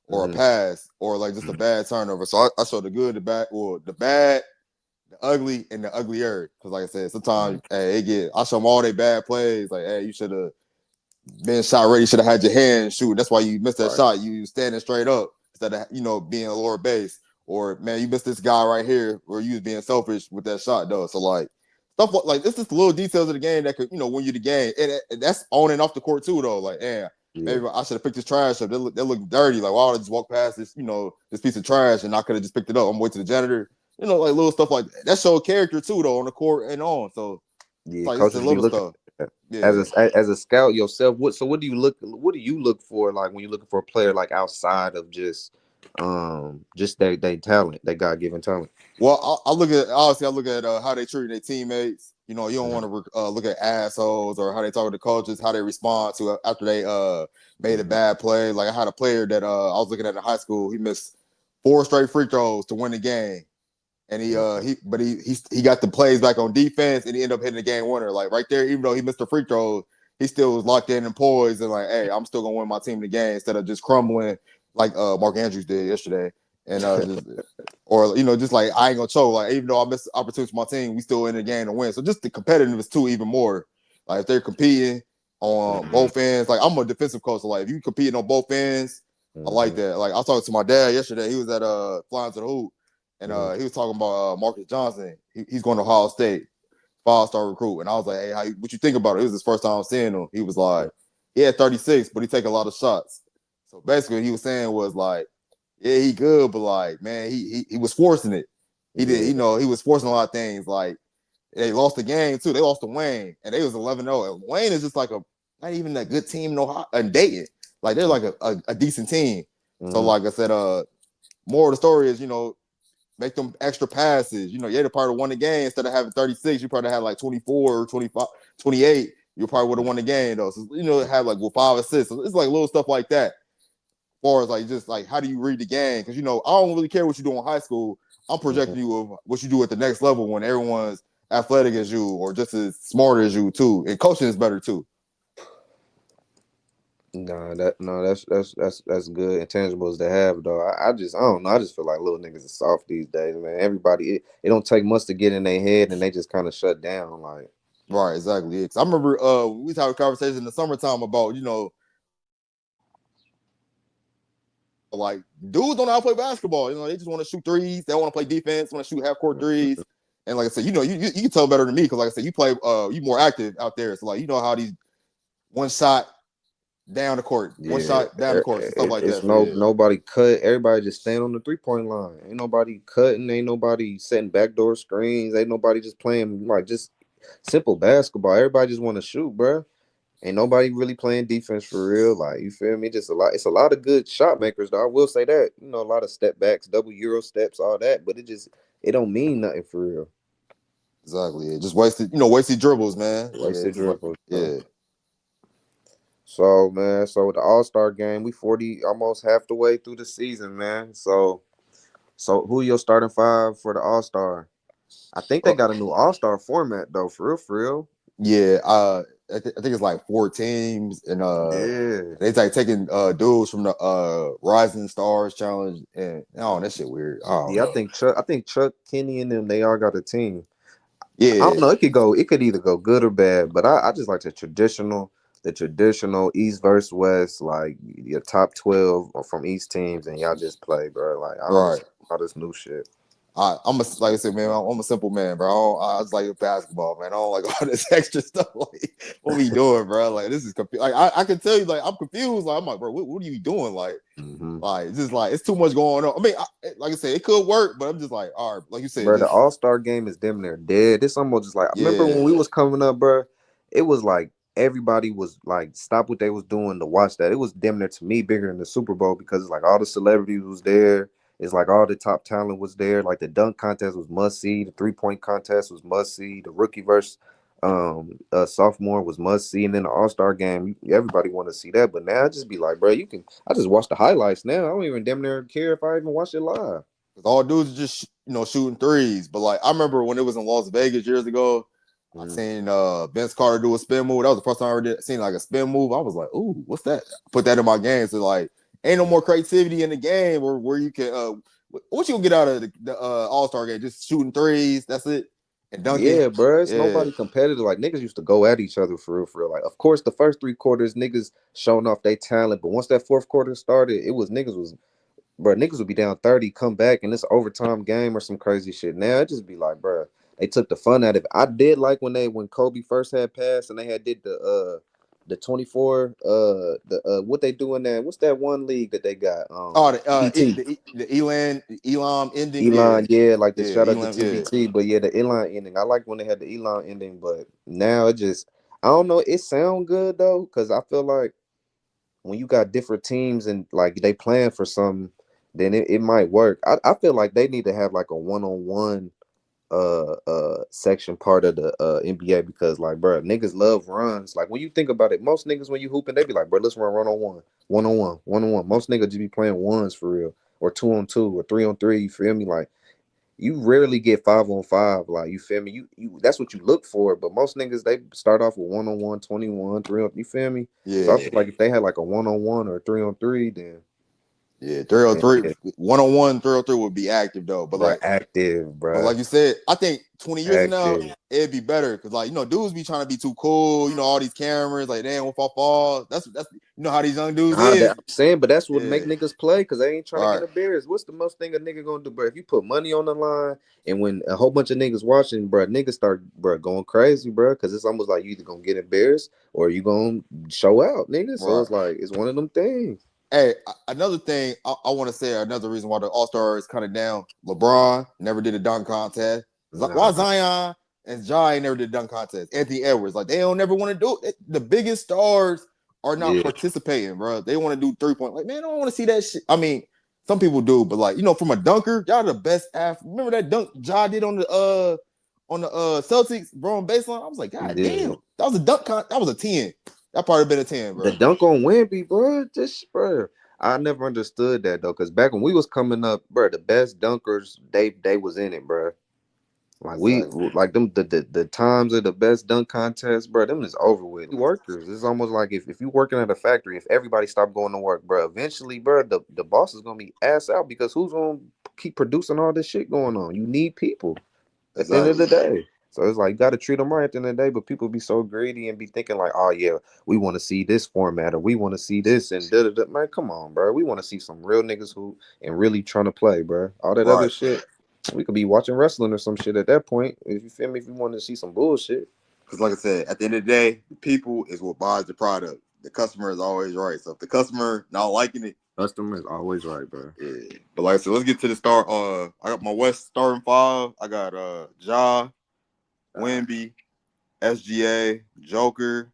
or a Hmm. pass or like just a bad turnover. So I show the good, the bad, well, the bad, the ugly, and the uglier. Because like I said, sometimes hey, I show them all their bad plays. Like, hey, you should have been shot ready. Should have had your hand shoot. That's why you missed that Right. shot. You standing straight up instead of being a lower base. Or man, you missed this guy right here where you was being selfish with that shot though. So like stuff like this is the little details of the game that could win you the game, and that's on and off the court too though. Like, yeah, Yeah. maybe I should have picked this trash up. They look dirty. Like, why would I just walk past this this piece of trash and I could have just picked it up? I'm waiting to the janitor. Like little stuff like that. That showed character too though on the court and on. So it's Yeah, like it's the coaches be little looking stuff. at that. Yeah. As a scout yourself. What do you look for, like when you're looking for a player, like outside of just they talent, they God-given talent? Well, I look at obviously I look at how they treat their teammates. You don't want to look at assholes or how they talk to the coaches, how they respond to after they made a Mm-hmm. bad play. Like I had a player that I was looking at in high school. He missed 4 straight free throws to win the game, and Okay. he got the plays back on defense, and he ended up hitting the game winner. Like right there, even though he missed the free throws, he still was locked in and poised, and like, hey, I'm still gonna win my team the game instead of just crumbling like Mark Andrews did yesterday, and just or just like I ain't gonna choke. Like even though I missed opportunities for my team, we still in the game to win. So just the competitiveness too, even more. Like if they're competing on Mm-hmm. both ends, like I'm a defensive coach. So like if you competing on both ends, I like Mm-hmm. that. Like I was talking to my dad yesterday. He was at Flying to the Hoop, and Mm-hmm. he was talking about Marcus Johnson. He's going to Ohio State, 5-star recruit. And I was like, hey, what you think about it? It was his first time seeing him. He was like, he had 36, but he take a lot of shots. So basically, what he was saying was like, yeah, he good, but like, man, he was forcing it. He did, Yeah. he was forcing a lot of things. Like they lost the game too. They lost to Wayne, and they was 11-0. And Wayne is just like a not even a good team, no, and Dayton. Like they're like a decent team. So Mm-hmm. like I said, more of the story is make them extra passes. Yeah, they probably won the game instead of having 36. You probably had like 24 or 25, 28. You probably would have won the game though. So have like 5 assists. So it's like little stuff like that. As far as like just like how do you read the game? Because I don't really care what you do in high school. I'm Mm-hmm. projecting you of what you do at the next level when everyone's athletic as you or just as smart as you too. And coaching is better too. Nah, that's good intangibles to have, though. I don't know. I just feel like little niggas are soft these days, man. Everybody, it don't take much to get in their head, and they just kind of shut down. Like, Right, exactly. Yeah, 'cause I remember we had a conversation in the summertime about like dudes don't know how to play basketball. They just want to shoot threes. They don't want to play defense. Want to shoot half court threes. And like I said, you can tell better than me because like I said, you play you more active out there. So like you know how these one shot down the court, one yeah, shot down the court, and stuff like it's that. So yeah, nobody cut. Everybody just stand on the 3-point line. Ain't nobody cutting. Ain't nobody setting backdoor screens. Ain't nobody just playing like just simple basketball. Everybody just want to shoot, bruh. Ain't nobody really playing defense for real. Like, you feel me? Just a lot. It's a lot of good shot makers, though. I will say that. A lot of step backs, double euro steps, all that. But it don't mean nothing for real. exactly. Yeah. Just wasted dribbles, man. Yeah, Wasted just like dribbles, bro. yeah. So, man, with the All Star game, we 40 almost half the way through the season, man. So So who your starting five for the All Star? I think they Uh, got a new All Star format though, for real, for real. yeah, I think it's like 4 teams, and Yeah, they like taking dudes from the Rising Stars Challenge, and oh, that shit weird. I don't yeah. know. I think Chuck, Kenny, and them they all got a team. I Yeah, don't know. It could go. It could either go good or bad. But I just like the traditional East versus West, like your top 12 are from East teams, and y'all just play, bro. Like I don't right. listen to all this new shit. I'm a like I said, man. I'm a simple man, bro. I just like basketball, man. I don't like all this extra stuff. Like, what we doing, bro? Like, this is like I can tell you, like, I'm confused. Like, I'm like, bro, what are you doing? Hmm. It's just like it's too much going on. I mean, like I said, it could work, but I'm just like, all right, like you said, Bro, the just All Star game is damn near dead. This almost just like remember yeah, when we was coming up, bro? It was like everybody was like stop what they was doing to watch that. It was damn near to me bigger than the Super Bowl because it's like all the celebrities was there. It's like all the top talent was there. Like the dunk contest was must see. The 3-point contest was must see. The rookie versus sophomore was must see. And then the All Star game, everybody want to see that. But now I just be like, bro, you can. I just watch the highlights now. I don't even damn near care if I even watch it live. because all dudes are just shooting threes. But like I remember when it was in Las Vegas years ago, I Mm. seen Vince Carter do a spin move. That was the first time I ever seen like a spin move. I was like, ooh, what's that? Put that in my game. So like, ain't no more creativity in the game where you can what you gonna get out of the All Star game? Just shooting threes. That's it, and dunking. Yeah, bro, it's Yeah, nobody competitive. Like niggas used to go at each other for real, for real. Like, of course, the first 3 quarters, niggas showing off their talent, but once that fourth quarter started, it was niggas was, bro, niggas would be down 30, come back, and it's an overtime game or some crazy shit. Now it just be like, bro, they took the fun out of it. I did like when Kobe first had passed and they had did the 24 the what they doing there? What's that one league that they got? Oh, TBT. the Elam ending, yeah, Elon, yeah, like the yeah, shout out to Elam, yeah. TBT, but yeah, the Elon ending. I like when they had the Elon ending, but now it just I don't know. It sound good though, because I feel like when you got different teams and like they plan for something, then it might work. I feel like they need to have like a one-on-one section part of the NBA because like bro, niggas love runs. Like when you think about it, most niggas when you hooping, they be like, bro, let's run one-on-one, one-on-one, one-on-one. Most niggas just be playing ones for real, or 2-on-2, or 3-on-3. You feel me? Like you rarely get 5-on-5. Like you feel me? You that's what you look for. But most niggas they start off with one-on-one, 21, 3 on. You feel me? So I Yeah, feel like if they had like a one-on-one or 3-on-3, yeah, 303, then 101, 303 would be active though. bro, active, But bro, like you said, I think 20 years from now, active. it'd be better. Cause like, dudes be trying to be too cool, all these cameras, like, damn, if I fall, that's how these young dudes That is. I'm saying, but that's what make Yeah. niggas play because they ain't trying to Right. get embarrassed. What's the most thing a nigga gonna do, bro? If you put money on the line and when a whole bunch of niggas watching, bro, niggas start, bro, going crazy, bro, because it's almost like you either gonna get embarrassed or you gonna show out, nigga. So Right. it's like it's one of them things. Hey, another thing I want to say, another reason why the All Star is kind of down. LeBron never did a dunk contest. Why Nah, Zion and Ja ain't never did a dunk contest? Anthony Edwards, like they don't never want to do it. The biggest stars are not yeah, participating, bro. They want to do 3 point. Like, man, I don't want to see that shit. I mean, some people do, but like from a dunker, y'all the best athlete. Remember that dunk Ja did on the Celtics, bro, on baseline? I was like, God yeah. damn, that was a dunk that was a 10. That probably been a 10, The bro. dunk on Wemby, bro, just bro. I never understood that though, because back when we was coming up, bro, the best dunkers they was in it, bro. Like we Exactly. like them the times of the best dunk contest, bro. Them is over with. Workers. It's almost like if you working at a factory, if everybody stop going to work, bro, eventually, bro, the boss is gonna be ass out because who's gonna keep producing all this shit going on? You need people at the end of Exactly. the day. So it's like you got to treat them right at the end of the day. But people be so greedy and be thinking like, oh yeah, we want to see this format or we want to see this and da da da. Man, come on, bro. We want to see some real niggas who and really trying to play, bro. All that other Right. shit, we could be watching wrestling or some shit at that point. If you feel me, if you want to see some bullshit, Because, like I said, at the end of the day, the people is what buys the product. The customer is always right. So if the customer not liking it, customer is always right, bro. yeah. But like I said, let's get to the start. I got my West starting five. I got Ja, All right, Wimby, SGA, Joker,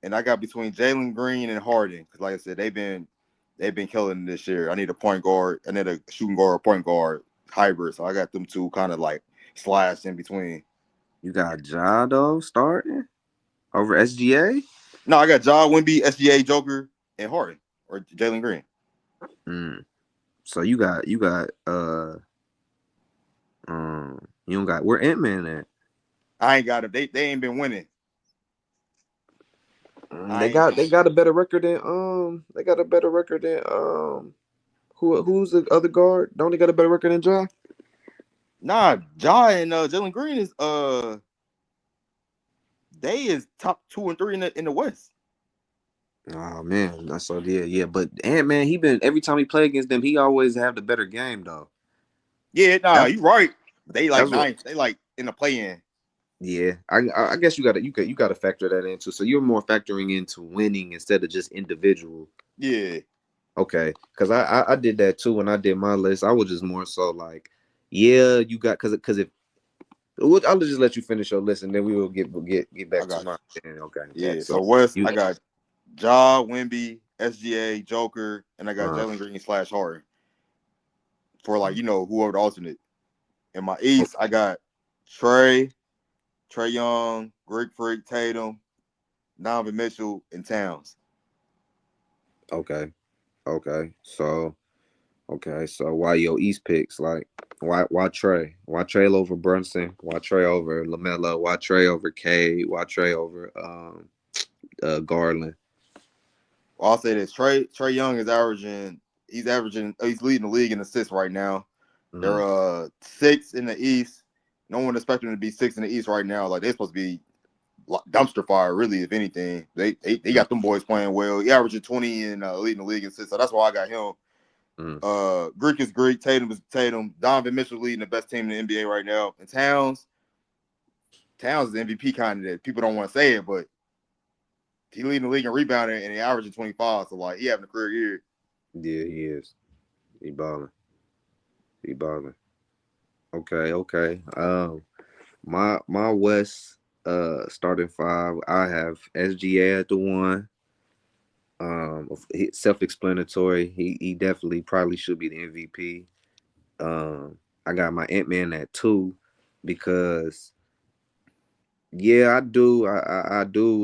and I got between Jalen Green and Harden. Because like I said, they've been killing this year. I need a point guard. I need a shooting guard, point guard hybrid. So I got them two kind of like slashed in between. you got Jado starting over SGA. No, I got Ja Wimby, SGA, Joker, and Harden or Jalen Green. Mm. So you don't got where Ant Man at? I ain't got it. They ain't been winning. I They ain't got a better record than they got a better record than who's the other guard? Don't they got a better record than Ja? nah. Ja and Jalen Green is they is top 2 and 3 in the West. Oh man, I saw yeah. But Ant Man, he been every time he play against them, he always have the better game though. Yeah, nah, That's you right. They like that's what. ninth. They like in the play in. Yeah, I guess you got to factor that into. So you're more factoring into winning instead of just individual. Yeah, Okay, because I did that too when I did my list. I was just more so like, yeah, you got because if I'll just let you finish your list and then we will get I back to got mine. Okay, you. bet. Yeah. So So West, you I got Ja, Wimby, SGA, Joker, and I got uh Jalen Green / Harden for like whoever the alternate. In my East, I got Trey Young, Greek Freak, Tatum, Donovan Mitchell, and Towns. okay, okay. So why your East picks like why Trey? Why Trey over Brunson? Why Trey over Lamelo? Why Trey over Cade? Why Trey over Garland? Well, I'll say this: Trey Young is averaging. He's leading the league in assists right now. They're Mm, sixth in the East. No one expecting them to be sixth in the East right now. Like they're supposed to be dumpster fire, really. If anything, they mm, got them boys playing well. He averaging 20 and leading the league in assists. So that's why I got him. mm. Greek is Greek. Tatum is Tatum. Donovan Mitchell leading the best team in the NBA right now. And Towns is the MVP candidate. People don't want to say it, but he leading the league in rebounding and he averaging 25. So like he having a career year. Yeah, he is. He balling. He balling. Okay, okay. My West starting five. I have SGA at the one. Self explanatory. He definitely probably should be the MVP. I got my Ant Man at two because yeah, I do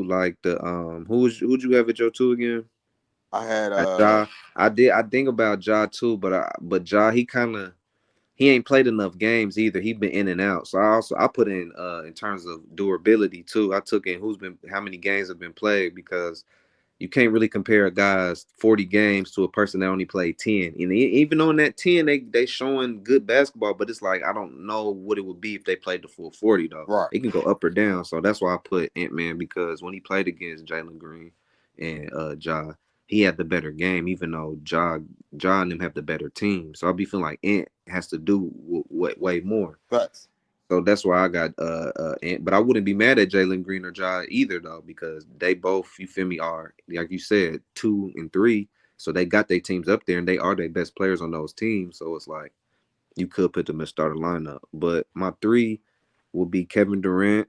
like the who'd you have at your two again? I had At Ja. I think about Ja too, but Ja he ain't played enough games either. He been in and out. So I put in terms of durability too. I took in who's been how many games have been played because you can't really compare a guy's 40 games to a person that only played 10. And even on that 10, they showing good basketball, but it's like I don't know what it would be if they played the full 40 though. right, It can go up or down. So that's why I put Ant-Man because when he played against Jalen Green and Ja, he had the better game, even though Ja and them have the better team. So I'll be feeling like Ant has to do way more. facts. So that's why I got but I wouldn't be mad at Jalen Green or Ja either though, because they both, you feel me, are like you said, 2 and 3. So they got their teams up there and they are their best players on those teams. So it's like you could put them in starting lineup. But my three would be Kevin Durant.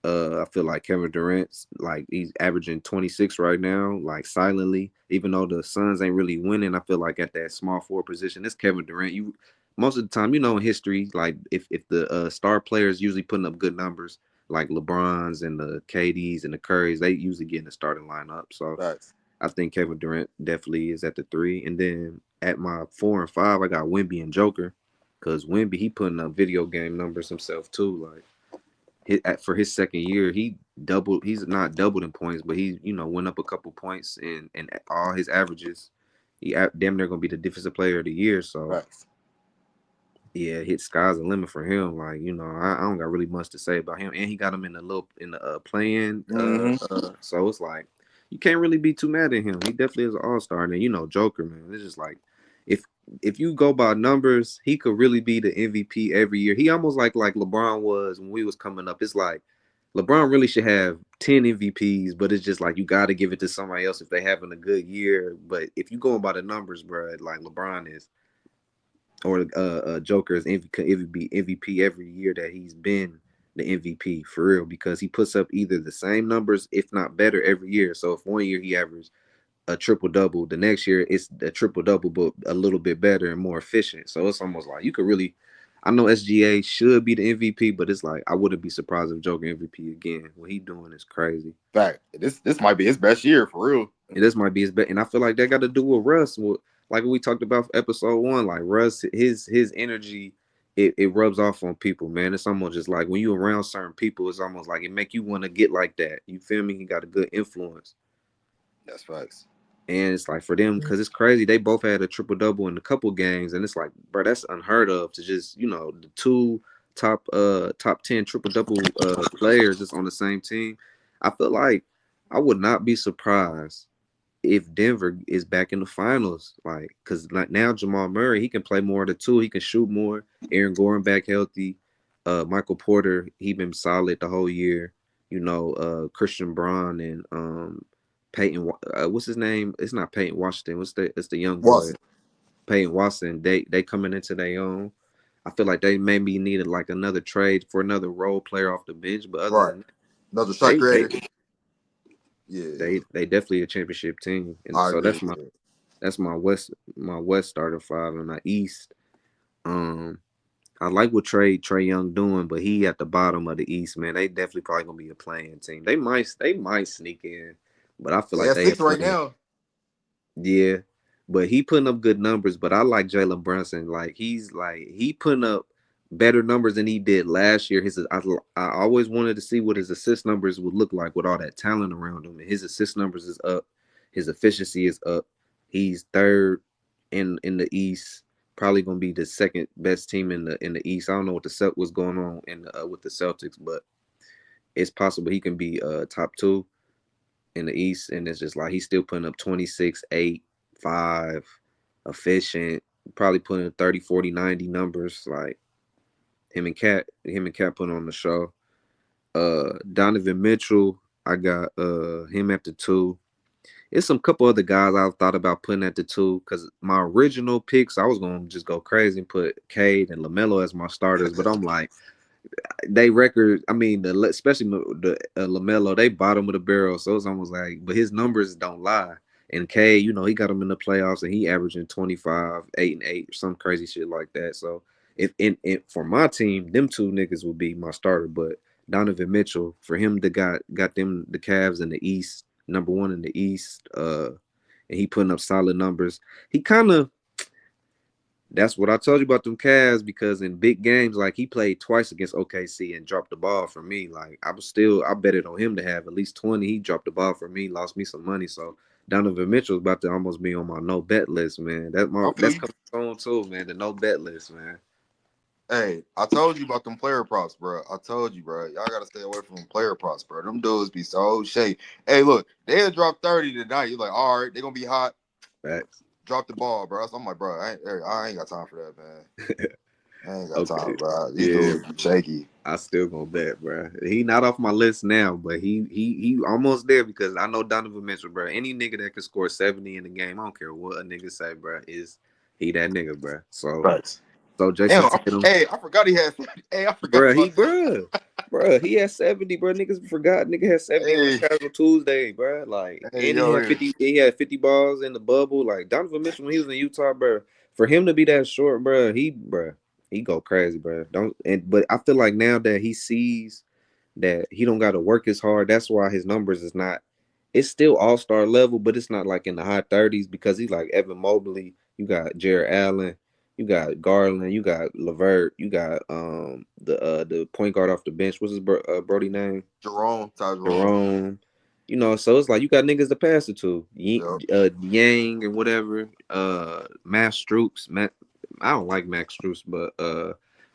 I feel like Kevin Durant's like he's averaging 26 right now, like silently. Even though the Suns ain't really winning, I feel like at that small forward position, it's Kevin Durant. You most of the time, in history, like if the star players usually putting up good numbers, like LeBrons and the KDs and the Currys, they usually get in the starting lineup. So Facts. I think Kevin Durant definitely is at the three, and then at my 4 and 5, I got Wemby and Joker, because Wemby he putting up video game numbers himself too, like for his second year, he doubled. He's not doubled in points, but he went up a couple points in all his averages. Damn near gonna be the defensive player of the year. So Facts. yeah, hit sky's the limit for him. Like I don't got really much to say about him, and he got him in the playing. Mm-hmm. So it's like you can't really be too mad at him. He definitely is an all star, and then Joker, man. It's just like if if you go by numbers, he could really be the MVP every year. He almost like LeBron was when we was coming up. It's like LeBron really should have 10 MVPs, but it's just like you got to give it to somebody else if they having a good year. But if you going by the numbers, bro, like LeBron is or Joker is MVP every year that he's been the MVP for real because he puts up either the same numbers, if not better, every year. So if one year he averaged a triple double, the next year it's a triple double, but a little bit better and more efficient. So it's almost like you could really. I know SGA should be the MVP, but it's like I wouldn't be surprised if Joker MVP again. What he doing is crazy. Fact. This might be his best year for real. And this might be his best, and I feel like that got to do with Russ. like we talked about for episode one, like Russ, his energy, it rubs off on people, man. It's almost just like when you around certain people, it's almost like it make you want to get like that. You feel me? He got a good influence. That's facts. And it's like for them, because it's crazy. They both had a triple double in a couple games, and it's like, bro, that's unheard of to just the two top 10 triple double players just on the same team. I feel like I would not be surprised if Denver is back in the finals, like, because like now Jamal Murray, he can play more of the two, he can shoot more. Aaron Gordon back healthy. Michael Porter, he been solid the whole year. Christian Braun and Peyton. What's his name? It's not Peyton Washington. It's the young boy Watson. Peyton Watson. They coming into their own. I feel like they maybe needed like another trade for another role player off the bench, but other Right. than that, Another shot they they creator. Yeah. they definitely a championship team, and I so agree that's with my that. That's my West starting five and my East. Um, I like what Trey Young doing, but he at the bottom of the East, man. They definitely probably gonna be a playing team. They might sneak in, but I feel They like at they a six right playing. now. Yeah, but he putting up good numbers. But I like Jalen Brunson. He putting up better numbers than he did last year. I always wanted to see what his assist numbers would look like with all that talent around him. And his assist numbers is up. His efficiency is up. He's third in the East. Probably gonna be the second best team in the East. I don't know what's going on with the Celtics, but it's possible he can be top two in the East, and it's just like he's still putting up 26, 8, 5, efficient, probably putting up 30, 40, 90 numbers. Like him and Cat put on the show. Donovan Mitchell, I got him at the two. It's some couple other guys I've thought about putting at the two because my original picks, I was gonna just go crazy and put Cade and LaMelo as my starters, but I'm like, they record. I mean, especially the Lamelo, they bottom of the barrel. So it's almost like, but his numbers don't lie. And K, he got him in the playoffs, and he averaging 25, 8 and 8, or some crazy shit like that. So if in for my team, them two niggas would be my starter. But Donovan Mitchell, for him to got them the Cavs in the East, number one in the East, and he putting up solid numbers. He kind of That's what I told you about them Cavs because in big games, like he played twice against OKC and dropped the ball for me. Like I bet it on him to have at least 20. He dropped the ball for me, lost me some money. So Donovan Mitchell's about to almost be on my no bet list, man. I feel That's you. coming soon too, man. The no bet list, man. Hey, I told you about them player props, bro. I told you, bro. Y'all gotta stay away from them player props, bro. Them dudes be so shady. Hey, look, they'll drop 30 tonight. You're like, all right, they're gonna be hot. Facts. Drop the ball, bro. So I'm like, bro, I ain't got time for that, man. I ain't got time, Okay. bro. These Yeah, dudes be shaky. I still gonna bet, bro. He not off my list now, but he almost there because I know Donovan Mitchell, bro. Any nigga that can score 70 in the game, I don't care what a nigga say, bro, is he that nigga, bro. So Right. Jason Damn, Tatum, hey, I forgot he had. Hey, I forgot bro, about that. he had 70, bro. Niggas forgot, nigga had 70 on a Hey, casual Tuesday, bro. Like, hey, and yo, here. he had 50 balls in the bubble. Like Donovan Mitchell when he was in Utah, bro. For him to be that short, he go crazy, bro. But I feel like now that he sees that he don't got to work as hard. That's why his numbers is not. It's still all star level, but it's not like in the high 30s because he's like Evan Mobley. You got Jared Allen. You got Garland. You got Levert. You got the point guard off the bench. What's his Brody name? Jerome, Ty Jerome. Jerome. So it's like you got niggas to pass it to. Yep. Yang and whatever. Max Stroops. I don't like Max Stroops, but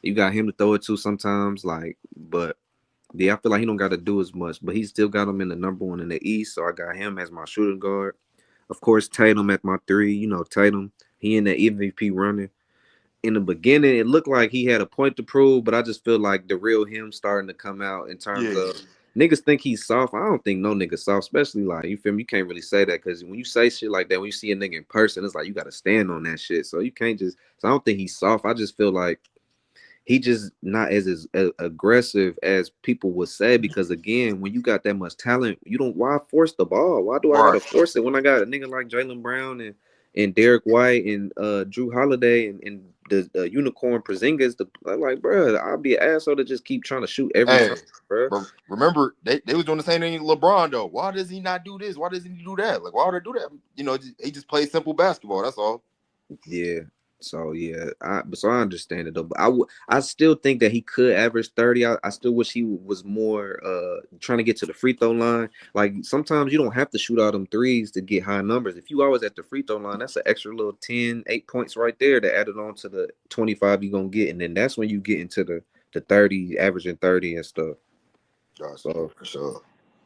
you got him to throw it to sometimes. Like, but yeah, I feel like he don't got to do as much, but he still got him in the number one in the East. So I got him as my shooting guard. Of course, Tatum at my three. Tatum. He in the MVP running. In the beginning, it looked like he had a point to prove, but I just feel like the real him starting to come out in terms Yeah. of niggas think he's soft. I don't think no nigga soft, especially like you feel me. You can't really say that because when you say shit like that, when you see a nigga in person, it's like you got to stand on that shit. So you can't just. So I don't think he's soft. I just feel like he just not as aggressive as people would say because again when you got that much talent you don't why force the ball, why do I gotta Right. force it when I got a nigga like Jalen Brown and Derek White and Drew Holiday and the unicorn Porzingis. I'm like, bro, I'll be an asshole to just keep trying to shoot every Hey, time, bro. but remember they was doing the same thing. LeBron though. Why does he not do this? Why doesn't he do that? Like, why would he do that? He just plays simple basketball. That's all. Yeah. So yeah, I understand it though, but I still think that he could average 30. I still wish he was more trying to get to the free throw line. Like sometimes you don't have to shoot all them threes to get high numbers. If you always at the free throw line, that's an extra little 8 points right there that added on to the 25 you're gonna get, and then that's when you get into the 30, averaging 30 and stuff. Gotcha, So for sure.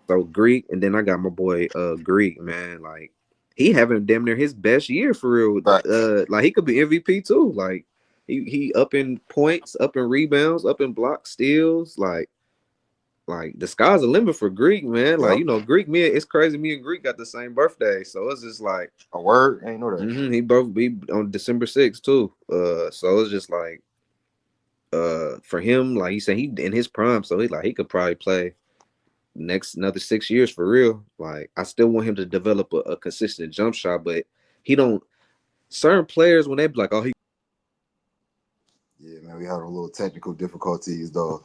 so Greek, and then I got my boy Greek, man. Like he having damn near his best year for real. Facts. Like he could be MVP too. Like he up in points, up in rebounds, up in block steals. Like the sky's the limit for Greek, man. Like Yep. Greek, me, it's crazy. Me and Greek got the same birthday, so it's just like A word? Ain't know that. he both be on December 6th too. So it's just like for him, like he said, he in his prime, so he could probably play next another 6 years for real. Like I still want him to develop a consistent jump shot, but he don't. Certain players when they be like, oh, he Yeah, man, we had a little technical difficulties though.